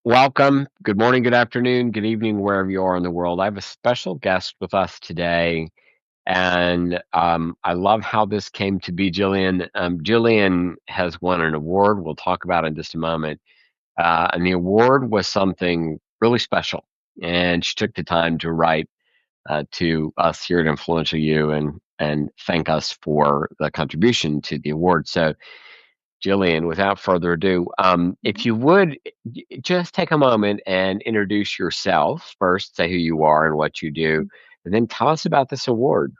Welcome. Good morning, good afternoon, good evening, wherever you are in the world. I have a special guest with us today, and I love how this came to be, Jillian. Jillian has won an award we'll talk about in just a moment. And the award was something really special. And she took the time to write to us here at Influential You and thank us for the contribution to the award. So, Jillian, without further ado, if you would just take a moment and introduce yourself first, say who you are and what you do, and then tell us about this award.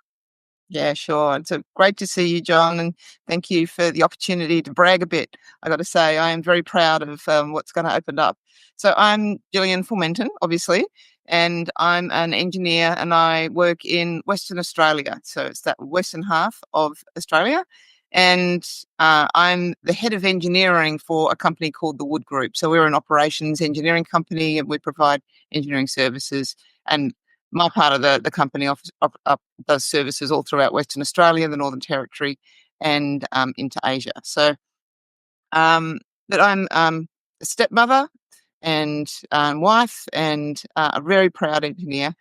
Yeah, sure. It's great to see you, John, and thank you for the opportunity to brag a bit. I got to say, I am very proud of what's going to open up. So I'm Jillian Formentin, obviously, and I'm an engineer, and I work in Western Australia. So it's that western half of Australia, and I'm the head of engineering for a company called the Wood Group. So we're an operations engineering company, and we provide engineering services. And my part of the company does services all throughout Western Australia, the Northern Territory, and into Asia. So, but I'm a stepmother and wife, and a very proud engineer.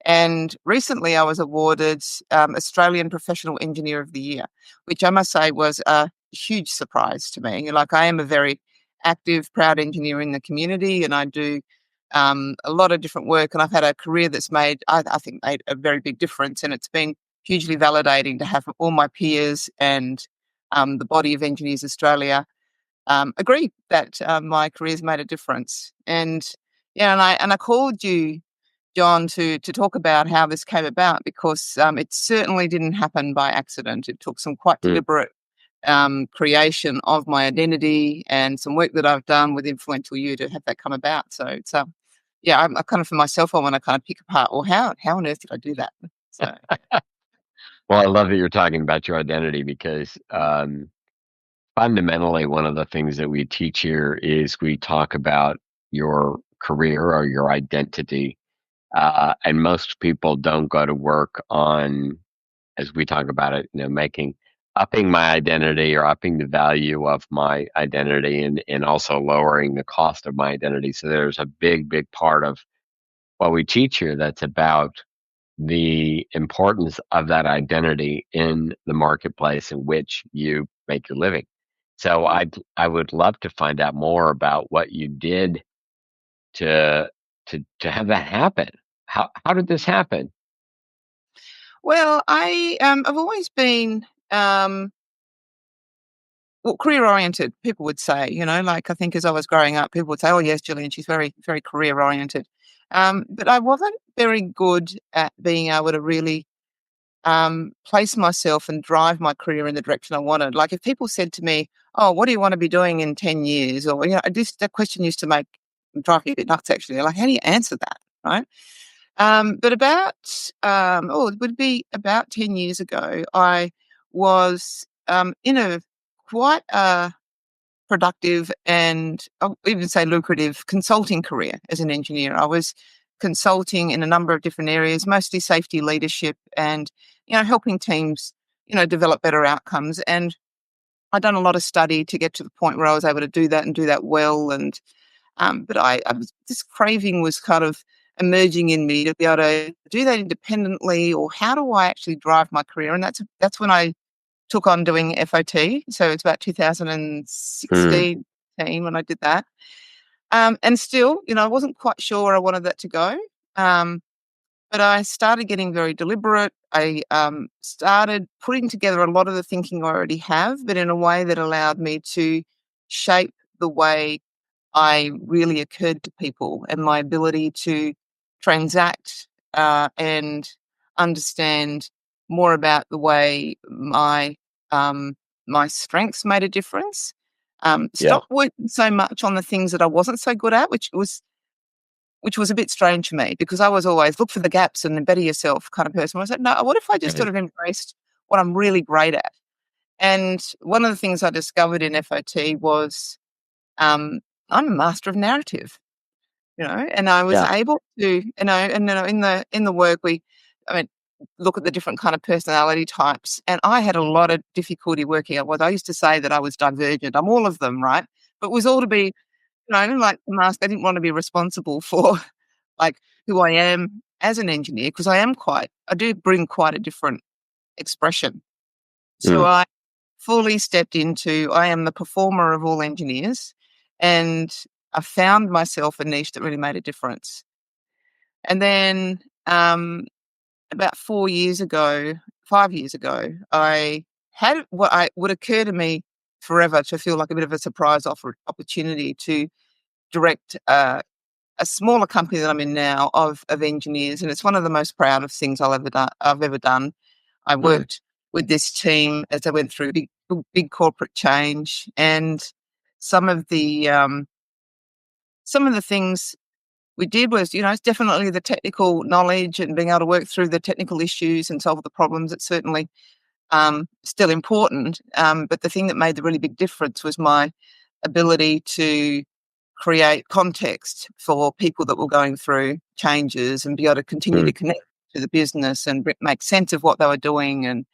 And recently, I was awarded Australian Professional Engineer of the Year, which I must say was a huge surprise to me. Like, I am a very active, proud engineer in the community, and I do a lot of different work. And I've had a career that's I think, made a very big difference. And it's been hugely validating to have all my peers and the body of Engineers Australia agree that my career's made a difference. And yeah, and I called you, John, to talk about how this came about, because it certainly didn't happen by accident. It took some quite Mm. deliberate creation of my identity and some work that I've done with Influential You to have that come about. So it's yeah, I kind of, for myself, I want to kind of pick apart, well, how on earth did I do that? So Well, I love that you're talking about your identity because fundamentally, one of the things that we teach here is we talk about your career or your identity. And most people don't go to work on, as we talk about it, upping my identity or upping the value of my identity and also lowering the cost of my identity. So there's a big, big part of what we teach here that's about the importance of that identity in the marketplace in which you make your living. So I would love to find out more about what you did to to have that happen. How did this happen? well, I've always been well, career oriented, people would say. Like, I think as I was growing up, people would say, "Oh, yes, Gillian, she's very, very career oriented." But I wasn't very good at being able to really place myself and drive my career in the direction I wanted. Like, if people said to me, "Oh, what do you want to be doing in 10 years?" Or, that question used to drive me a bit nuts, actually. Like, how do you answer that? Right. But it would be about 10 years ago, I was in a quite productive and I'll even say lucrative consulting career as an engineer. I was consulting in a number of different areas, mostly safety leadership and, helping teams, develop better outcomes. And I'd done a lot of study to get to the point where I was able to do that and do that well. And but this craving was kind of emerging in me to be able to do that independently, or how do I actually drive my career? And that's when I took on doing FOT. So it's about Mm, 2016 when I did that. And still, I wasn't quite sure where I wanted that to go. Um, but I started getting very deliberate. I started putting together a lot of the thinking I already have, but in a way that allowed me to shape the way I really occurred to people, and my ability to transact and understand more about the way um, my strengths made a difference. yeah. Stop working so much on the things that I wasn't so good at, which was a bit strange for me, because I was always look for the gaps and then better yourself kind of person. I said, no, what if I just sort Right. of embraced what I'm really great at? And one of the things I discovered in FOT was um, I'm a master of narrative, and I was Yeah. able to, and in the work I mean, look at the different kind of personality types, and I had a lot of difficulty working out what I used to say that I was divergent. I'm all of them, right? But it was all to be I didn't like the mask. I didn't want to be responsible for, like, who I am as an engineer because I do bring quite a different expression. So Mm, I fully stepped into I am the performer of all engineers, and I found myself a niche that really made a difference. And then, about 4 years ago, 5 years ago, I had what I would occur to me forever to feel like a bit of a surprise opportunity to direct a smaller company that I'm in now of engineers, and it's one of the most proudest things I've ever done. I mm, worked with this team as I went through big corporate change, and some of the um, some of the things we did was, it's definitely the technical knowledge and being able to work through the technical issues and solve the problems. It's certainly still important, but the thing that made the really big difference was my ability to create context for people that were going through changes and be able to continue to mm, connect to the business and make sense of what they were doing and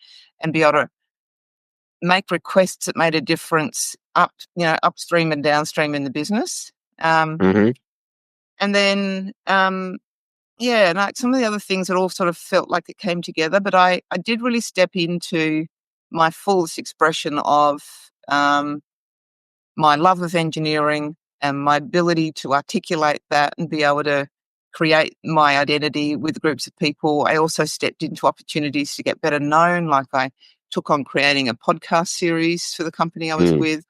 be able to make requests that made a difference upstream and downstream in the business. Um, mhm. and then, yeah, and like some of the other things that all sort of felt like it came together, but I did really step into my fullest expression of my love of engineering and my ability to articulate that and be able to create my identity with groups of people. I also stepped into opportunities to get better known, like I took on creating a podcast series for the company I was Mm. with.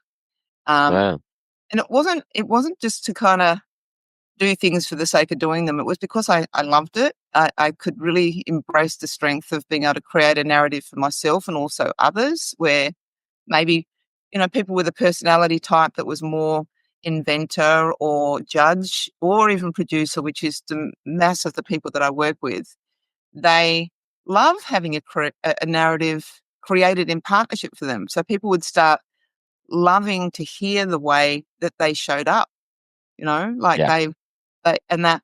Um, Wow. and it wasn't just to kind of do things for the sake of doing them. It was because I loved it. I could really embrace the strength of being able to create a narrative for myself and also others where maybe, people with a personality type that was more inventor or judge or even producer, which is the mass of the people that I work with, they love having a narrative created in partnership for them. So people would start loving to hear the way that they showed up, like Yeah. and that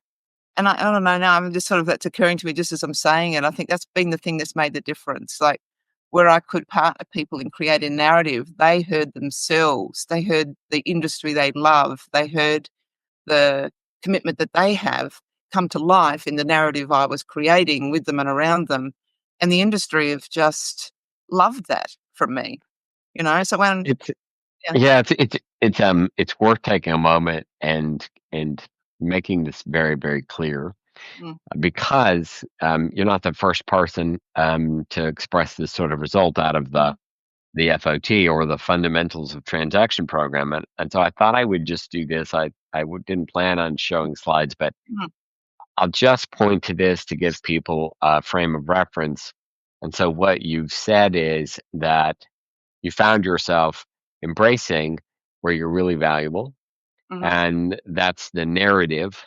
and I don't know now, I'm just sort of that's occurring to me just as I'm saying it. I think that's been the thing that's made the difference. Like where I could partner people in creating narrative, they heard themselves, they heard the industry they love, they heard the commitment that they have come to life in the narrative I was creating with them and around them. And the industry have just loved that from me, So when It's yeah. yeah, it's worth taking a moment and making this very, very clear Mm, because you're not the first person to express this sort of result out of the FOT or the fundamentals of transaction program. And so I thought I would just do this. Didn't plan on showing slides, but mm, I'll just point to this to give people a frame of reference. And so what you've said is that you found yourself embracing where you're really valuable, mhm, and that's the narrative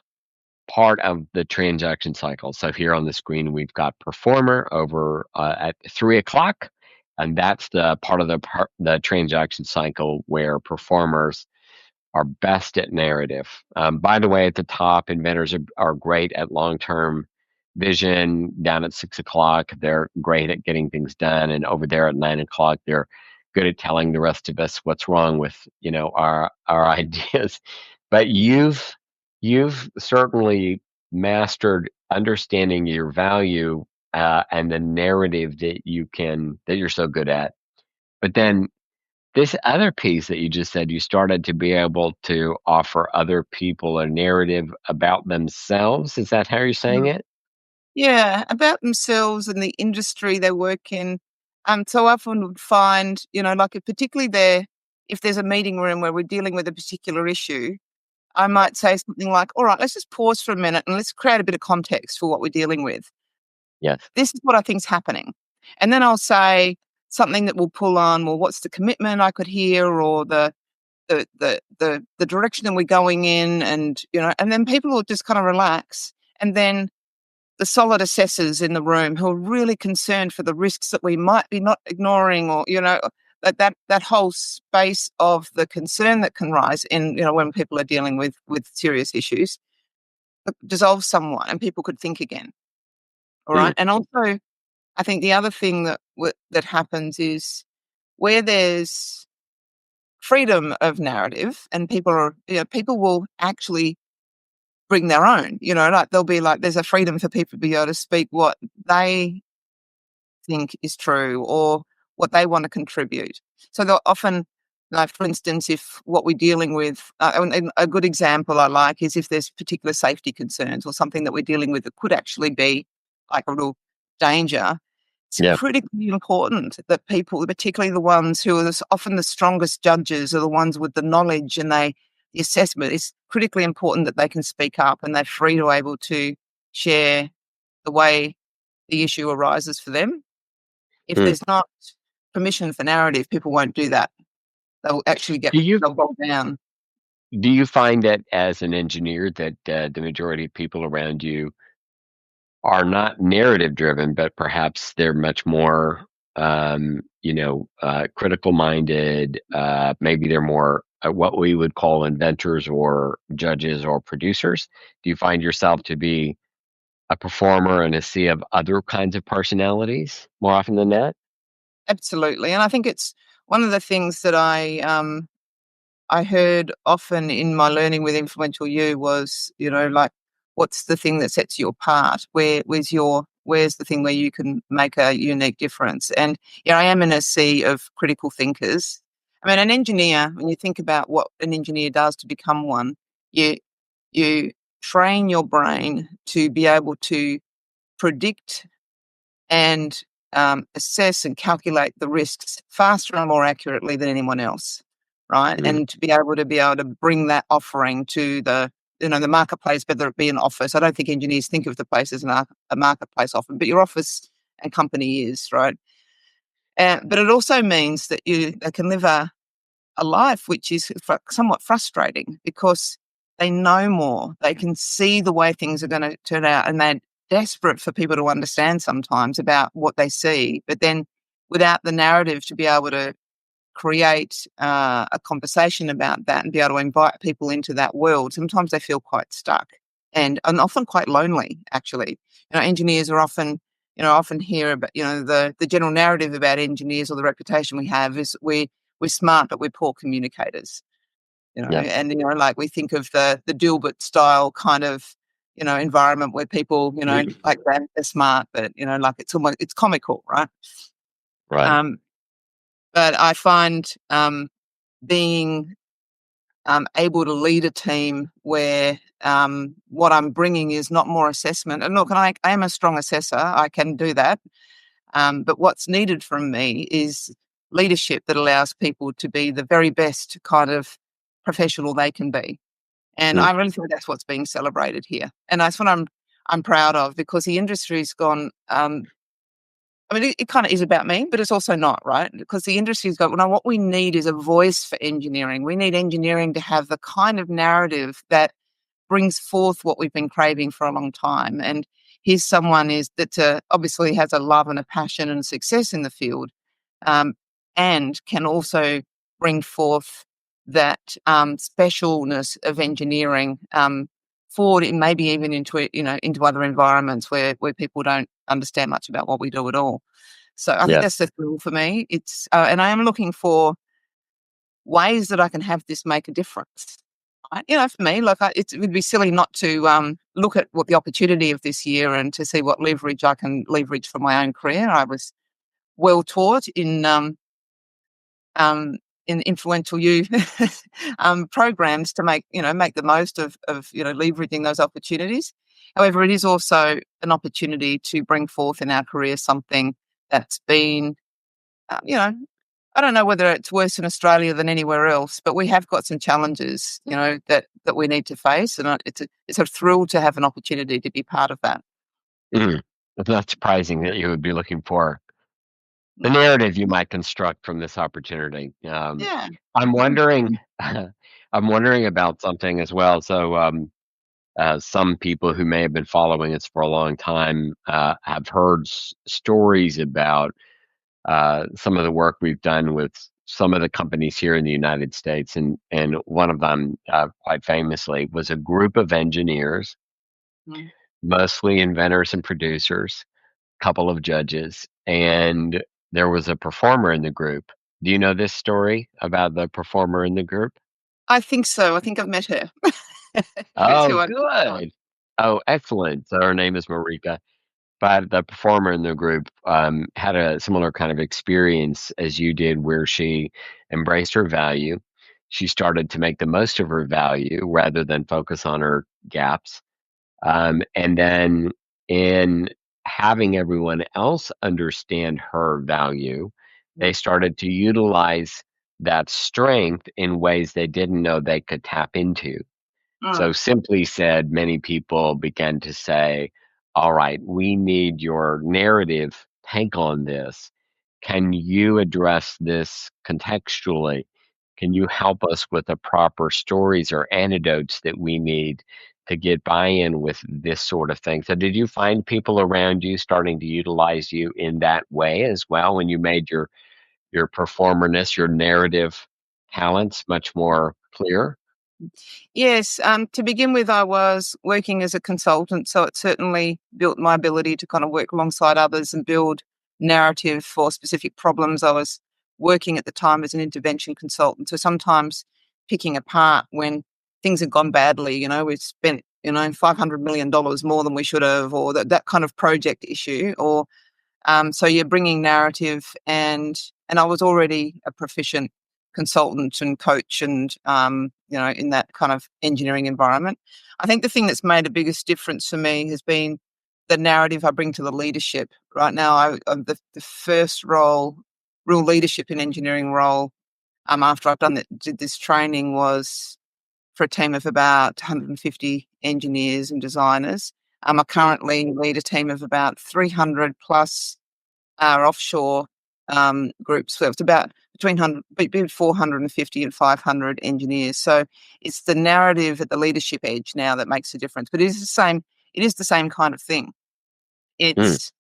part of the transaction cycle. So here on the screen, we've got performer over at 3 o'clock, and that's the part of the transaction cycle where performers are best at narrative. By the way, at the top, inventors are great at long term vision. Down at 6 o'clock, they're great at getting things done, and over there at 9 o'clock, they're good at telling the rest of us what's wrong with our ideas. But you've certainly mastered understanding your value and the narrative that you're so good at. But then this other piece that you just said, you started to be able to offer other people a narrative about themselves. Is that how you're saying mhm. it? Yeah, about themselves and the industry they work in. So I often would find, like particularly if there's a meeting room where we're dealing with a particular issue, I might say something like, all right, let's just pause for a minute and let's create a bit of context for what we're dealing with. Yes. This is what I think's happening. And then I'll say something that will pull on, well, what's the commitment I could hear or the direction that we're going in and then people will just kind of relax. And then the solid assessors in the room who are really concerned for the risks that we might be not ignoring or, that whole space of the concern that can rise in, when people are dealing with serious issues, dissolve somewhat and people could think again. All Mm, right. And also, I think the other thing that happens is where there's freedom of narrative, and people will actually bring their own, like they'll be like, there's a freedom for people to be able to speak what they think is true or what they want to contribute. So they'll often, like for instance, if what we're dealing with, and a good example I like is if there's particular safety concerns or something that we're dealing with that could actually be like a real danger, it's Yeah. critically important that people, particularly the ones who are often the strongest judges, are the ones with the knowledge and the assessment. It's critically important that they can speak up and they're free to able to share the way the issue arises for them. If Mm. there's not permission for narrative, people won't do that. They'll actually Do you they'll bog down. do you find that as an engineer that the majority of people around you are not narrative driven, but perhaps they're much more, critical minded. Maybe they're more what we would call inventors or judges or producers. Do you find yourself to be a performer in a sea of other kinds of personalities more often than that? Absolutely, and I think it's one of the things that I heard often in my learning with Influential You was, like, what's the thing that sets you apart? Where's the thing where you can make a unique difference? And I am in a sea of critical thinkers. I mean, an engineer, when you think about what an engineer does to become one, you you train your brain to be able to predict and assess and calculate the risks faster and more accurately than anyone else, right? Mm. And to be able to bring that offering to the marketplace, whether it be an office. I don't think engineers think of the place as a marketplace often, but your office and company is, right. But it also means that they can live a life which is somewhat frustrating because they know more. They can see the way things are going to turn out, and they're desperate for people to understand sometimes about what they see. But then, without the narrative to be able to create a conversation about that and be able to invite people into that world, sometimes they feel quite stuck and often quite lonely. Actually, engineers are often. Often hear about the general narrative about engineers or the reputation we have is we're smart, but we're poor communicators, Yeah. and, like we think of the Dilbert style kind of, environment where people, like they're smart, but, like it's comical, right? Right. Um, but I find, being, able to lead a team where, what I'm bringing is not more assessment. And look, I am a strong assessor. I can do that. But what's needed from me is leadership that allows people to be the very best kind of professional they can be. And Mm. I really think that's what's being celebrated here. And that's what I'm proud of because the industry's gone. I mean, it kind of is about me, but it's also not, right? Because the industry's got, well, no, what we need is a voice for engineering. We need engineering to have the kind of narrative that brings forth what we've been craving for a long time. And here's someone is that obviously has a love and a passion and success in the field, um, and can also bring forth that specialness of engineering forward, and maybe even into other environments where people don't understand much about what we do at all. So I think Yeah. that's the thrill for me. And I am looking for ways that I can have this make a difference. Right? For me, like it would be silly not to look at what the opportunity of this year and to see what leverage I can leverage for my own career. I was well taught um, in influential you programs to make the most of leveraging those opportunities. However, it is also an opportunity to bring forth in our career something that's been, uh, you know, I don't know whether it's worse in Australia than anywhere else, but we have got some challenges, that we need to face, and it's a thrill to have an opportunity to be part of that. Mm. It's not surprising that you would be looking for the Mm. narrative you might construct from this opportunity. Yeah. I'm Mm. wondering, I'm wondering about something as well. So, some people who may have been following us for a long time have heard stories about some of the work we've done with some of the companies here in the United States, and one of them, quite famously, was a group of engineers, Mm. mostly inventors and producers, couple of judges, and there was a performer in the group Do you know this story about the performer in the group? I think so. I think I've met her. Is Oh, who I good. Oh, excellent. So her name is Marika. But the performer in the group had a similar kind of experience as you did, where she embraced her value. She started to make the most of her value rather than focus on her gaps. And then in having everyone else understand her value, they started to utilize that strength in ways they didn't know they could tap into. Mm, So simply said, many people began to say, all right, we need your narrative take on this. Can you address this contextually? Can you help us with the proper stories or anecdotes that we need to get buy-in with this sort of thing? So did you find people around you starting to utilize you in that way as well when you made your performerness, your narrative talents much more clear? yes, to begin with, I was working as a consultant, so it certainly built my ability to kind of work alongside others and build narrative for specific problems. I was working at the time as an intervention consultant, so sometimes picking apart when things had gone badly, we've spent, $500 million more than we should have, or that kind of project issue, or so you're bringing narrative, and I was already a proficient consultant and coach, and in that kind of engineering environment. I think the thing that's made the biggest difference for me has been the narrative I bring to the leadership. Right now, the first role, real leadership in engineering role, after did this training, was for a team of about 150 engineers and designers. I currently lead a team of about 300 plus our offshore groups. So it's about between 450 and 500 engineers. So it's the narrative at the leadership edge now that makes a difference. But it is the same. It is the same kind of thing. Mm, It's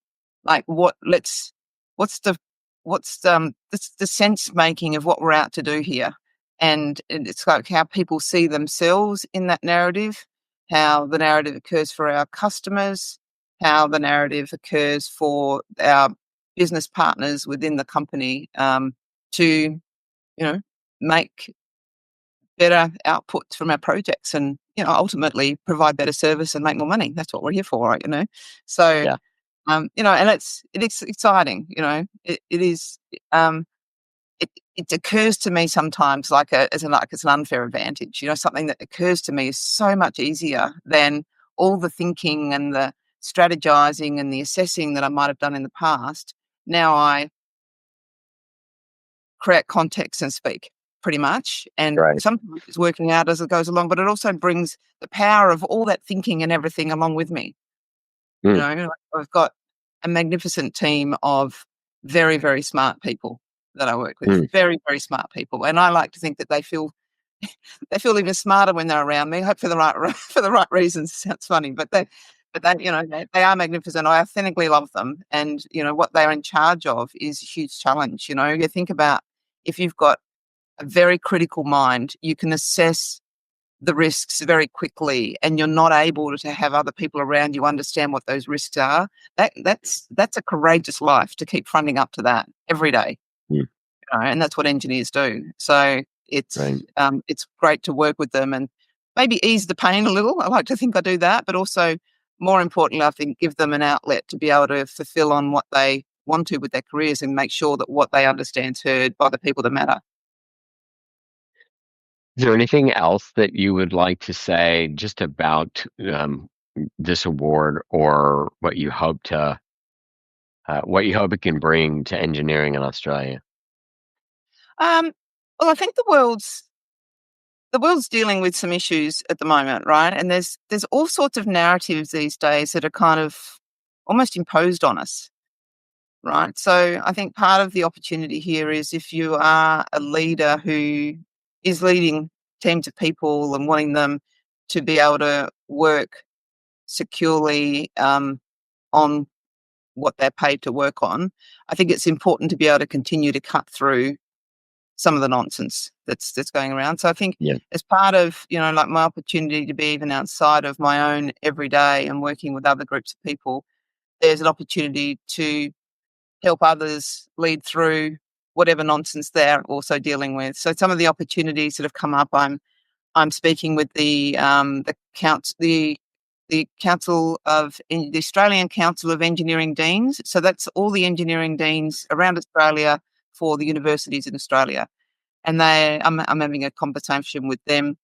like what's the the sense making of what we're out to do here, and it's like how people see themselves in that narrative, how the narrative occurs for our customers, how the narrative occurs for our business partners within the company, to make better outputs from our projects, and ultimately provide better service and make more money. That's what we're here for, right? So yeah. and it's exciting, it is, it occurs to me sometimes like it's an unfair advantage, something that occurs to me is so much easier than all the thinking and the strategizing and the assessing that I might have done in the past. Now I create context and speak pretty much, and Right. sometimes it's working out as it goes along, but it also brings the power of all that thinking and everything along with me. Mm, Like, I've got a magnificent team of very, very smart people that I work with. mm, Very, very smart people, and I like to think that they feel even smarter when they're around me. Hope for the right for the right reasons. Sounds funny, but they are magnificent. I authentically love them, and what they're in charge of is a huge challenge. You think about, if you've got a very critical mind, you can assess the risks very quickly, and you're not able to have other people around you understand what those risks are. That's a courageous life to keep fronting up to that every day, mm, and that's what engineers do. So right. it's great to work with them and maybe ease the pain a little. I like to think I do that, but also more importantly, I think give them an outlet to be able to fulfill on what they want to with their careers, and make sure that what they understand is heard by the people that matter. Is there anything else that you would like to say just about this award, or what you hope it can bring to engineering in Australia? Um, well, I think the world's dealing with some issues at the moment, right? And there's all sorts of narratives these days that are kind of almost imposed on us, right? So I think part of the opportunity here is, if you are a leader who is leading teams of people and wanting them to be able to work securely, on what they're paid to work on, I think it's important to be able to continue to cut through some of the nonsense that's going around. So I think, Yeah. as part of, like, my opportunity to be even outside of my own everyday and working with other groups of people, there's an opportunity to help others lead through whatever nonsense they're also dealing with. So some of the opportunities that have come up, I'm speaking with the Australian Council of Engineering Deans. So that's all the engineering deans around Australia for the universities in Australia, and I'm having a conversation with them,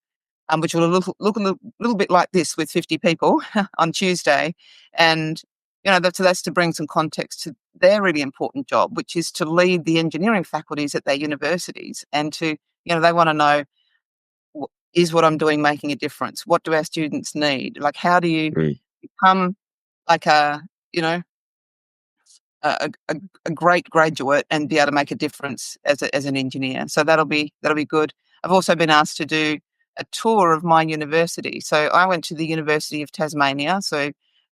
which will look a little bit like this with 50 people on Tuesday, and that's to bring some context to their really important job, which is to lead the engineering faculties at their universities, and they want to know, is what I'm doing making a difference? What do our students need? Like, how do you Mm. become like you know, a, a, a great graduate and be able to make a difference as an engineer? So that'll be good. I've also been asked to do a tour of my university. So I went to the University of Tasmania,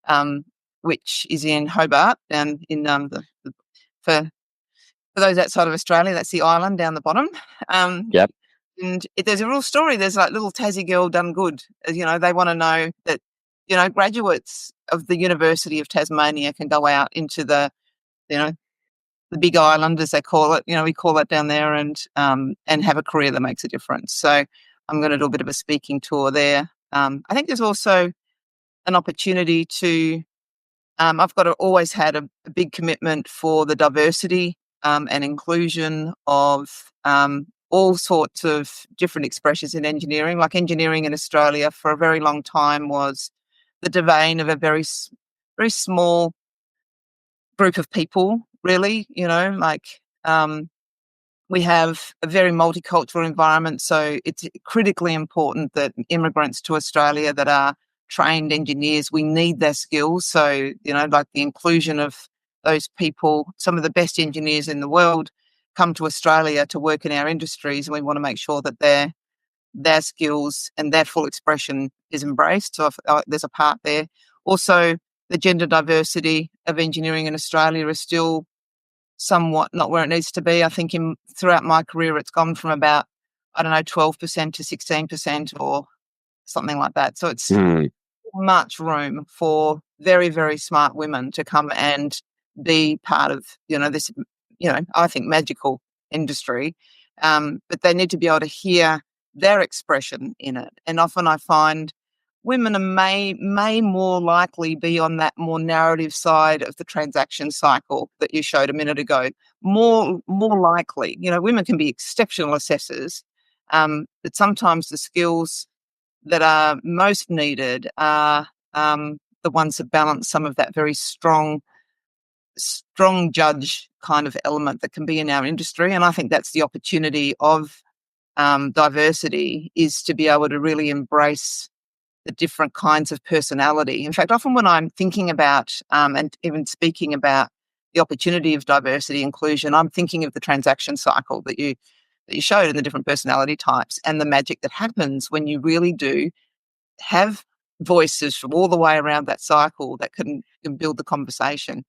um, which is in Hobart, and in for those outside of Australia, that's the island down the bottom. Um, Yep. And there's a real story. There's like little Tassie girl done good. They want to know that, graduates of the University of Tasmania can go out into you know, the big island, as they call it. We call it down there, and have a career that makes a difference. So I'm going to do a bit of a speaking tour there. I think there's also an opportunity to I've always had a big commitment for the diversity and inclusion of all sorts of different expressions in engineering. Like, engineering in Australia for a very long time was the domain of a very small group of people, really. We have a very multicultural environment, so it's critically important that immigrants to Australia that are trained engineers, we need their skills. So, like the inclusion of those people, some of the best engineers in the world come to Australia to work in our industries, and we want to make sure that their skills and their full expression is embraced. So there's a part there. Also, the gender diversity of engineering in Australia is still somewhat not where it needs to be. I think throughout my career, it's gone from about, I don't know, 12% to 16% or something like that. So it's Mm. much room for very, very smart women to come and be part of, this, I think, magical industry. But they need to be able to hear their expression in it. And often I find women may more likely be on that more narrative side of the transaction cycle that you showed a minute ago. More likely, women can be exceptional assessors, but sometimes the skills that are most needed are the ones that balance some of that very strong judge kind of element that can be in our industry. And I think that's the opportunity of diversity, is to be able to really embrace the different kinds of personality. In fact, often when I'm thinking about and even speaking about the opportunity of diversity inclusion, I'm thinking of the transaction cycle that you showed, and the different personality types, and the magic that happens when you really do have voices from all the way around that cycle that can build the conversation.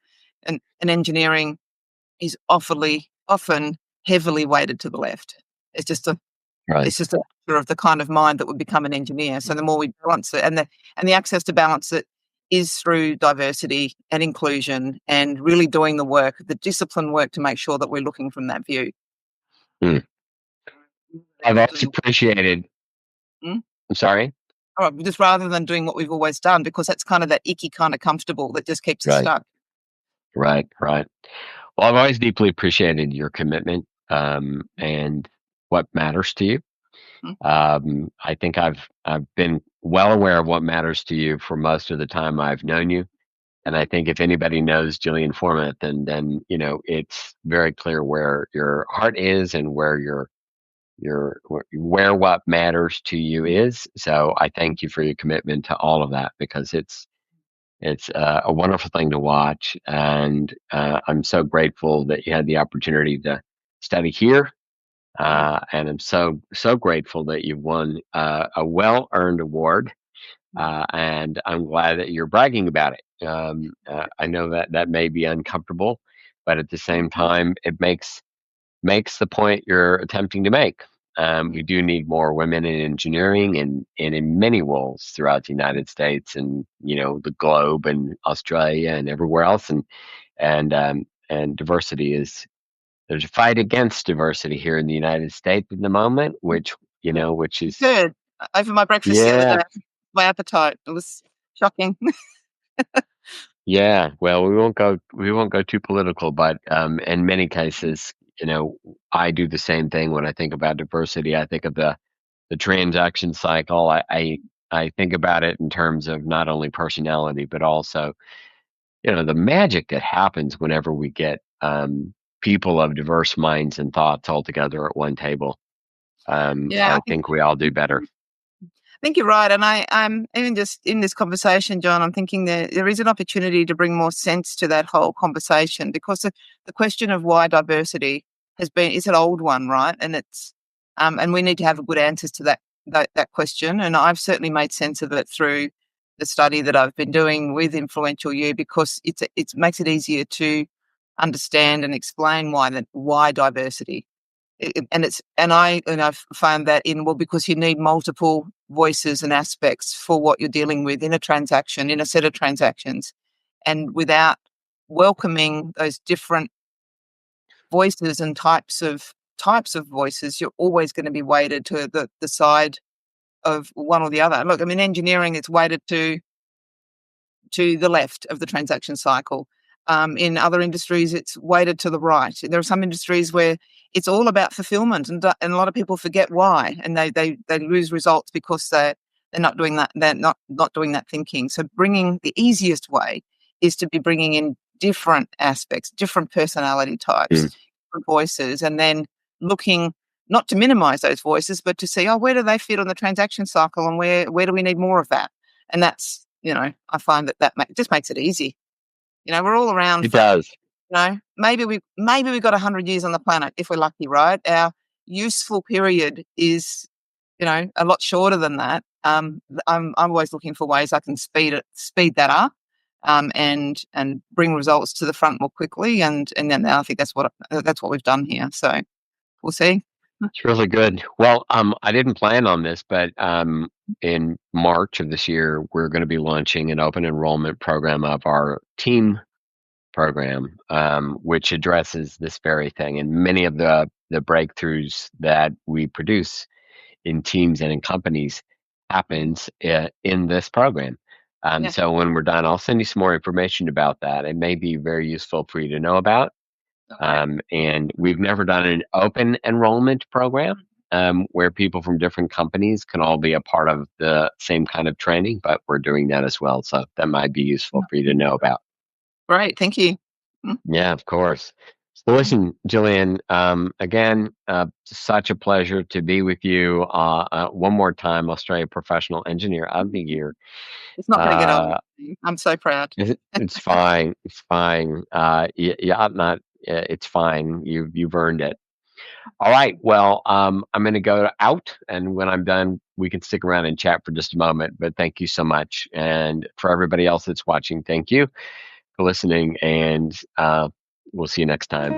And engineering is often heavily weighted to the left. It's just a Right. it's just a picture of the kind of mind that would become an engineer. So the more we balance it, and the access to balance it is through diversity and inclusion, and really doing the work, the discipline work, to make sure that we're looking from that view. Mm. I've always appreciated. Mm? I'm sorry. All right, just rather than doing what we've always done, because that's kind of that icky kind of comfortable that just keeps us Right. stuck. Right. Right. Well, I've always deeply appreciated your commitment and what matters to you. Mm, I think I've been well aware of what matters to you for most of the time I've known you. And I think if anybody knows Jillian Formentin, then it's very clear where your heart is and where where what matters to you is. So I thank you for your commitment to all of that, because it's a wonderful thing to watch, and I'm so grateful that you had the opportunity to study here, mm, and I'm so grateful that you won a well earned award, mm, and I'm glad that you're bragging about it. I know that may be uncomfortable, but at the mm, same time, it makes the point you're attempting to make. We do need more women in engineering and in many roles throughout the United States and the globe and Australia and everywhere else, and diversity there's a fight against diversity here in the United States at the moment, which which is Good. Over my breakfast the other yeah, day, my appetite, it was shocking. yeah. Well, we won't go too political, but in many cases, I do the same thing when I think about diversity. I think of the transaction cycle. I think about it in terms of not only personality, but also the magic that happens whenever we get people of diverse minds and thoughts all together at one table. Yeah, I think we all do better. I think you're right, and I'm even just in this conversation, John. I'm thinking there is an opportunity to bring more sense to that whole conversation because the question of why diversity is an old one, right? And and we need to have good answers to that question. And I've certainly made sense of it through the study that I've been doing with Influential You because it makes it easier to understand and explain why diversity. I've found that because you need multiple voices and aspects for what you're dealing with in a transaction, in a set of transactions, and without welcoming those different voices and types of voices, you're always going to be weighted to the side of one or the other. Look, I mean, engineering, it's weighted to the left of the transaction cycle. In other industries, it's weighted to the right. There are some industries where it's all about fulfillment, and a lot of people forget why, and they lose results because they're not doing that. They're not doing that thinking. So, bringing the easiest way is to be bringing in different aspects, different personality types, Mm. different voices, and then looking not to minimize those voices, but to see, oh, where do they fit on the transaction cycle, and where do we need more of that? And that's, I find that just makes it easy. We're all around It for, does. maybe we got 100 years on the planet if we're lucky, right? Our useful period is, a lot shorter than that. I'm always looking for ways I can speed that up, and bring results to the front more quickly. And then I think that's what we've done here. So we'll see. It's really good. Well, I didn't plan on this, but in March of this year, we're going to be launching an open enrollment program of our team program, which addresses this very thing. And many of the breakthroughs that we produce in teams and in companies happens in this program. Yeah. So when we're done, I'll send you some more information about that. It may be very useful for you to know about. Okay. And we've never done an open enrollment program where people from different companies can all be a part of the same kind of training, but we're doing that as well. So that might be useful for you to know about. Great. Thank you. Mm, Yeah, of course. So listen, Jillian, again, such a pleasure to be with you. One more time, Australia Professional Engineer of the Year. It's not going to get old. Uh, I'm so proud. it's fine. It's fine. Yeah, I'm not. It's fine. You've earned it. All right. Well, I'm going to go out, and when I'm done, we can stick around and chat for just a moment. But thank you so much, and for everybody else that's watching, thank you for listening, and we'll see you next time.